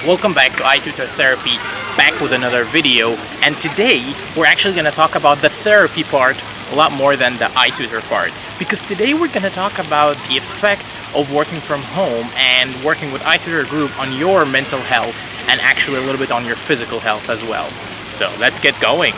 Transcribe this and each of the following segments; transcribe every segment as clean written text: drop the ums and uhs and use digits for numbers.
Welcome back to iTutorTherapy, back with another video, and today we're actually going to talk about the therapy part a lot more than the iTutor part, because today we're going to talk about the effect of working from home and working with iTutorGroup on your mental health and actually a little bit on your physical health as well. So let's get going.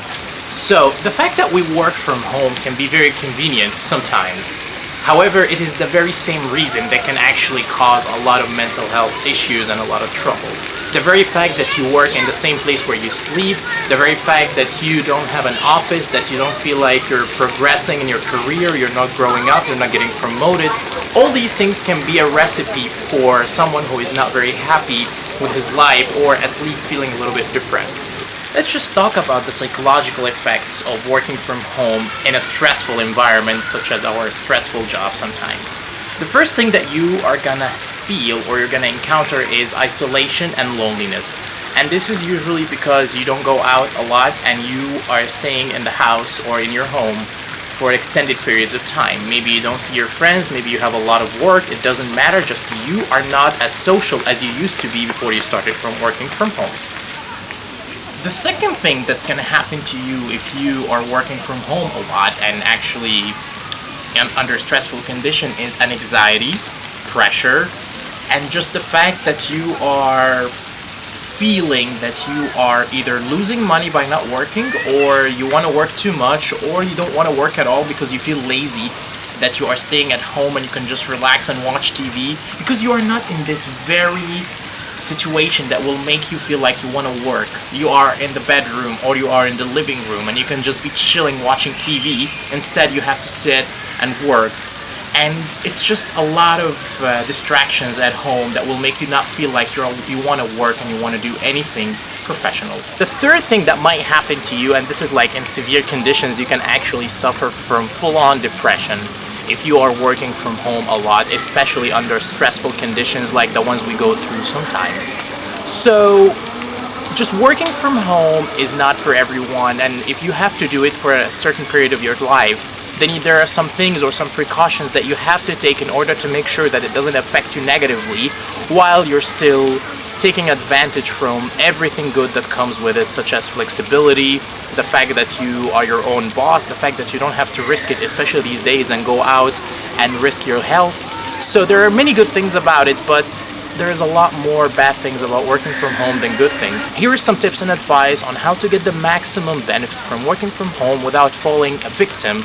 So the fact that we work from home can be very convenient sometimes. However, it is the very same reason that can actually cause a lot of mental health issues and a lot of trouble. The very fact that you work in the same place where you sleep, the very fact that you don't have an office, that you don't feel like you're progressing in your career, you're not growing up, you're not getting promoted, all these things can be a recipe for someone who is not very happy with his life or at least feeling a little bit depressed. Let's just talk about the psychological effects of working from home in a stressful environment, such as our stressful job sometimes. The first thing that you are gonna feel or you're gonna encounter is isolation and loneliness. And this is usually because you don't go out a lot and you are staying in the house or in your home for extended periods of time. Maybe you don't see your friends, maybe you have a lot of work, it doesn't matter, just you are not as social as you used to be before you started from working from home. The second thing that's going to happen to you if you are working from home a lot and actually under stressful condition is an anxiety, pressure, and just the fact that you are feeling that you are either losing money by not working, or you want to work too much, or you don't want to work at all because you feel lazy, that you are staying at home and you can just relax and watch TV because you are not in this very situation that will make you feel like you want to work. You are in the bedroom or you are in the living room and you can just be chilling watching TV. Instead you have to sit and work, and it's just a lot of distractions at home that will make you not feel like you want to work and you want to do anything professional. The third thing that might happen to you, and this is like in severe conditions, you can actually suffer from full-on depression if you are working from home a lot, especially under stressful conditions like the ones we go through sometimes. So just working from home is not for everyone, and if you have to do it for a certain period of your life, then there are some things or some precautions that you have to take in order to make sure that it doesn't affect you negatively while you're still taking advantage from everything good that comes with it, such as flexibility, the fact that you are your own boss, the fact that you don't have to risk it, especially these days, and go out and risk your health. So there are many good things about it, but there is a lot more bad things about working from home than good things. Here are some tips and advice on how to get the maximum benefit from working from home without falling a victim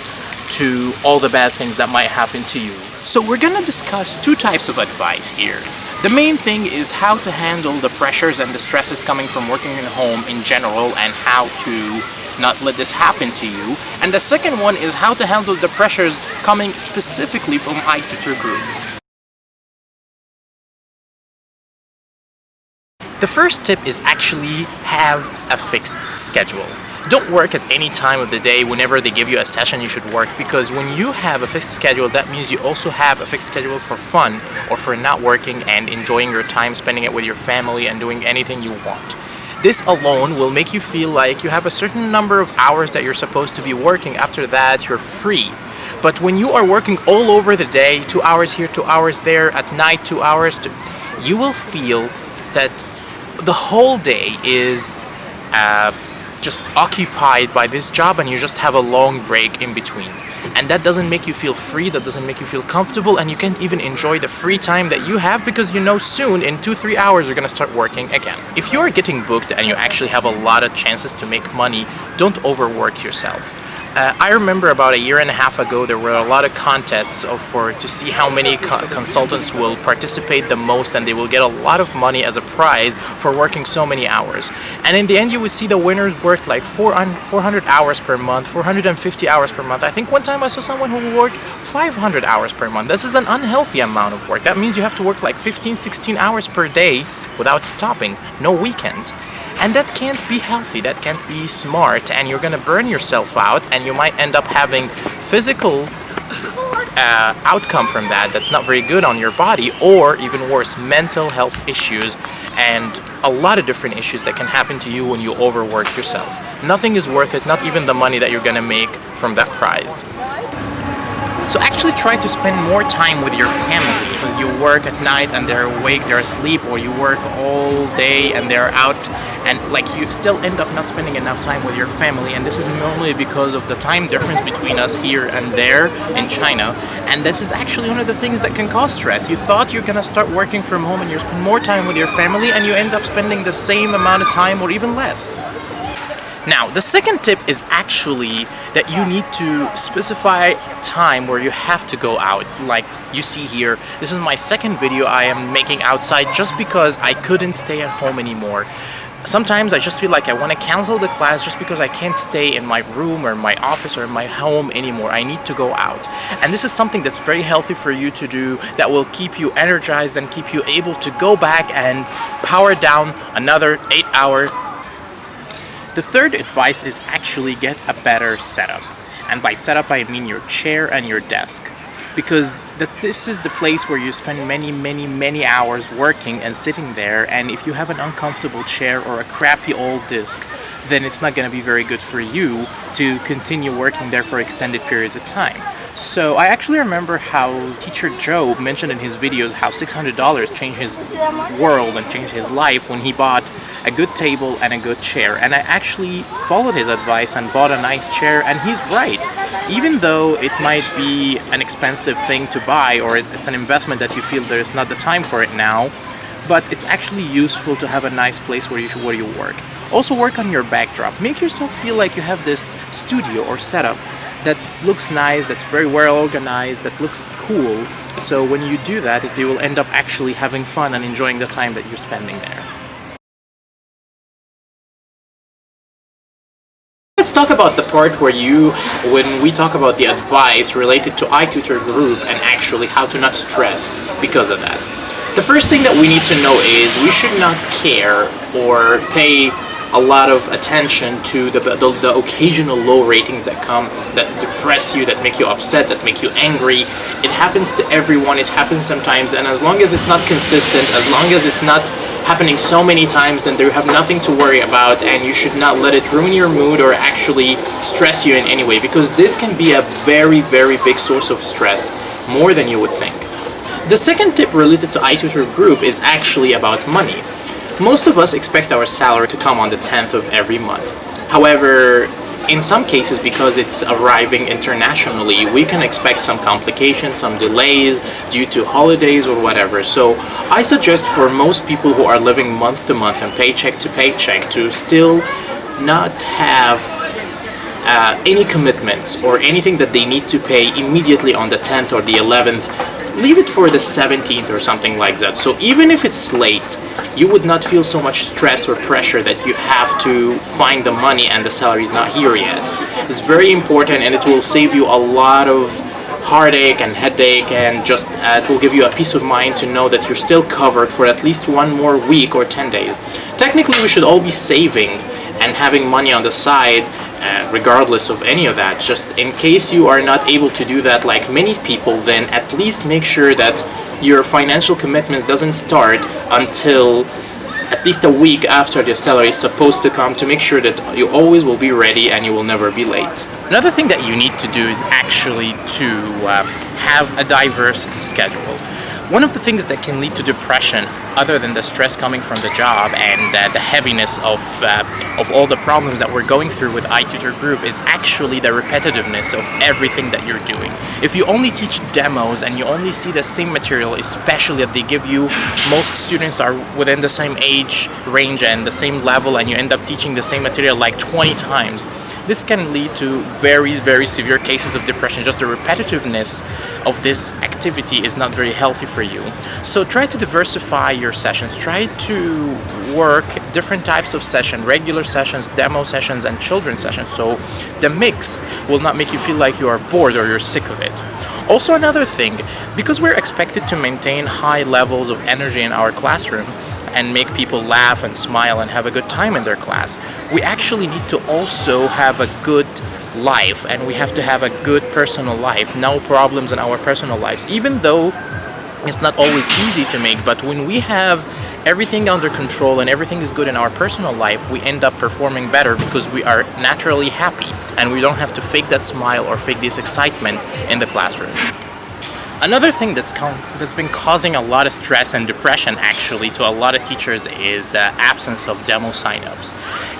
to all the bad things that might happen to you. So we're gonna discuss two types of advice here. The main thing is how to handle the pressures and the stresses coming from working at home in general and how to not let this happen to you. And the second one is how to handle the pressures coming specifically from iTutorGroup. The first tip is actually have a fixed schedule. Don't work at any time of the day. Whenever they give you a session, you should work, because when you have a fixed schedule, that means you also have a fixed schedule for fun or for not working and enjoying your time, spending it with your family and doing anything you want. This alone will make you feel like you have a certain number of hours that you're supposed to be working. After that, you're free. But when you are working all over the day, 2 hours here, 2 hours there, at night 2 hours, you will feel that the whole day is just occupied by this job and you just have a long break in between. And that doesn't make you feel free, that doesn't make you feel comfortable, and you can't even enjoy the free time that you have because you know soon, in 2-3 hours, you're gonna start working again. If you're getting booked and you actually have a lot of chances to make money, don't overwork yourself. I remember about 1.5 years ago, there were a lot of contests to see how many consultants will participate the most, and they will get a lot of money as a prize for working so many hours. And in the end, you would see the winners worked like 400 hours per month, 450 hours per month. I think one time I saw someone who worked 500 hours per month. This is an unhealthy amount of work. That means you have to work like 15-16 hours per day without stopping, no weekends. And that can't be healthy, that can't be smart, and you're gonna burn yourself out, and you might end up having physical outcome from that that's not very good on your body, or even worse, mental health issues and a lot of different issues that can happen to you when you overwork yourself. Nothing is worth it, not even the money that you're gonna make from that prize. So actually try to spend more time with your family, because you work at night and they're awake, they're asleep, or you work all day and they're out, and like you still end up not spending enough time with your family. And this is normally because of the time difference between us here and there in China. And this is actually one of the things that can cause stress. You thought you're gonna start working from home and you spend more time with your family, and you end up spending the same amount of time or even less. Now, the second tip is actually that you need to specify time where you have to go out. Like you see here, this is my second video I am making outside just because I couldn't stay at home anymore. Sometimes I just feel like I want to cancel the class just because I can't stay in my room or my office or in my home anymore. I need to go out. And this is something that's very healthy for you to do, that will keep you energized and keep you able to go back and power down another 8 hours. The third advice is actually get a better setup. And by setup I mean your chair and your desk. Because this is the place where you spend many hours working and sitting there, and if you have an uncomfortable chair or a crappy old desk, then it's not going to be very good for you to continue working there for extended periods of time. So I actually remember how Teacher Joe mentioned in his videos how $600 changed his world and changed his life when he bought a good table and a good chair. And I actually followed his advice and bought a nice chair, and he's right. Even though it might be an expensive thing to buy, or it's an investment that you feel there's not the time for it now, but it's actually useful to have a nice place where you work. Also work on your backdrop. Make yourself feel like you have this studio or setup that looks nice, that's very well organized, that looks cool. So when you do that, you will end up actually having fun and enjoying the time that you're spending there. Let's talk about the part where when we talk about the advice related to iTutorGroup and actually how to not stress because of that. The first thing that we need to know is we should not care or pay a lot of attention to the occasional low ratings that come, that depress you, that make you upset, that make you angry. It happens to everyone, it happens sometimes, and as long as it's not consistent, as long as it's not happening so many times, then you have nothing to worry about, and you should not let it ruin your mood or actually stress you in any way, because this can be a very big source of stress, more than you would think. The second tip related to iTutorGroup is actually about money. Most of us expect our salary to come on the 10th of every month. However, in some cases, because it's arriving internationally, we can expect some complications, some delays due to holidays or whatever. So I suggest for most people who are living month to month and paycheck to paycheck to still not have any commitments or anything that they need to pay immediately on the 10th or the 11th. Leave it for the 17th or something like that. So even if it's late, you would not feel so much stress or pressure that you have to find the money and the salary is not here yet. It's very important, and it will save you a lot of heartache and headache, and just it will give you a peace of mind to know that you're still covered for at least one more week or 10 days. Technically, we should all be saving and having money on the side, regardless of any of that. Just in case you are not able to do that like many people, then at least make sure that your financial commitments doesn't start until at least a week after the salary is supposed to come, to make sure that you always will be ready and you will never be late. Another thing that you need to do is actually to have a diverse schedule. One of the things that can lead to depression, other than the stress coming from the job and the heaviness of all the problems that we're going through with iTutorGroup, is actually the repetitiveness of everything that you're doing. If you only teach demos and you only see the same material, especially that they give you, most students are within the same age range and the same level, and you end up teaching the same material like 20 times. This can lead to very severe cases of depression. Just the repetitiveness of this activity is not very healthy for you. So try to diversify your sessions. Try to work different types of sessions, regular sessions, demo sessions, and children's sessions, so the mix will not make you feel like you are bored or you're sick of it. Also, another thing, because we're expected to maintain high levels of energy in our classroom and make people laugh and smile and have a good time in their class, we actually need to also have a good life, and we have to have a good personal life, no problems in our personal lives, even though it's not always easy to make. But when we have everything under control and everything is good in our personal life, we end up performing better because we are naturally happy and we don't have to fake that smile or fake this excitement in the classroom. Another thing that's been causing a lot of stress and depression actually to a lot of teachers is the absence of demo signups.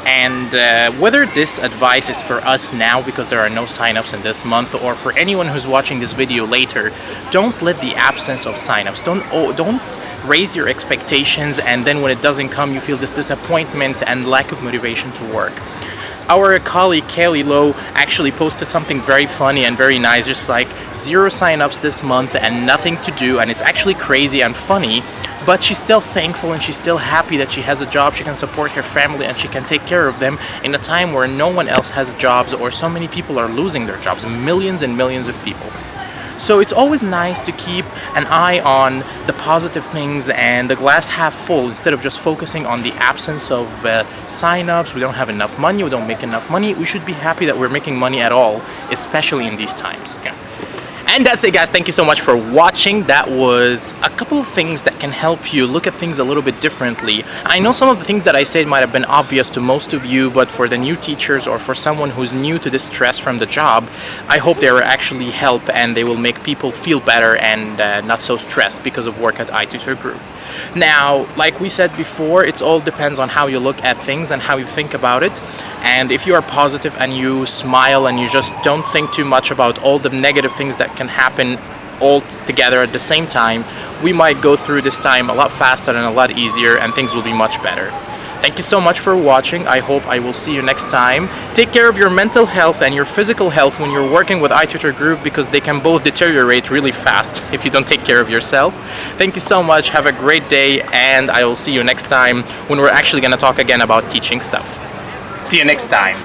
And whether this advice is for us now because there are no signups in this month, or for anyone who's watching this video later, don't let the absence of signups, don't raise your expectations, and then when it doesn't come you feel this disappointment and lack of motivation to work. Our colleague Kaylee Lowe actually posted something very funny and very nice, just like 0 signups this month and nothing to do, and it's actually crazy and funny, but she's still thankful and she's still happy that she has a job, she can support her family and she can take care of them in a time where no one else has jobs or so many people are losing their jobs, millions and millions of people. So it's always nice to keep an eye on the positive things and the glass half full instead of just focusing on the absence of sign-ups. We don't have enough money, we don't make enough money. We should be happy that we're making money at all, especially in these times. Yeah. And that's it, guys. Thank you so much for watching. That was a couple of things that can help you look at things a little bit differently. I know some of the things that I said might have been obvious to most of you, but for the new teachers or for someone who's new to this stress from the job, I hope they will actually help and they will make people feel better and not so stressed because of work at iTutorGroup. Now, like we said before, it all depends on how you look at things and how you think about it. And if you are positive and you smile and you just don't think too much about all the negative things that can happen all together at the same time, we might go through this time a lot faster and a lot easier, and things will be much better. Thank you so much for watching. I hope I will see you next time. Take care of your mental health and your physical health when you're working with iTutorGroup, because they can both deteriorate really fast if you don't take care of yourself. Thank you so much. Have a great day, and I will see you next time when we're actually going to talk again about teaching stuff. See you next time.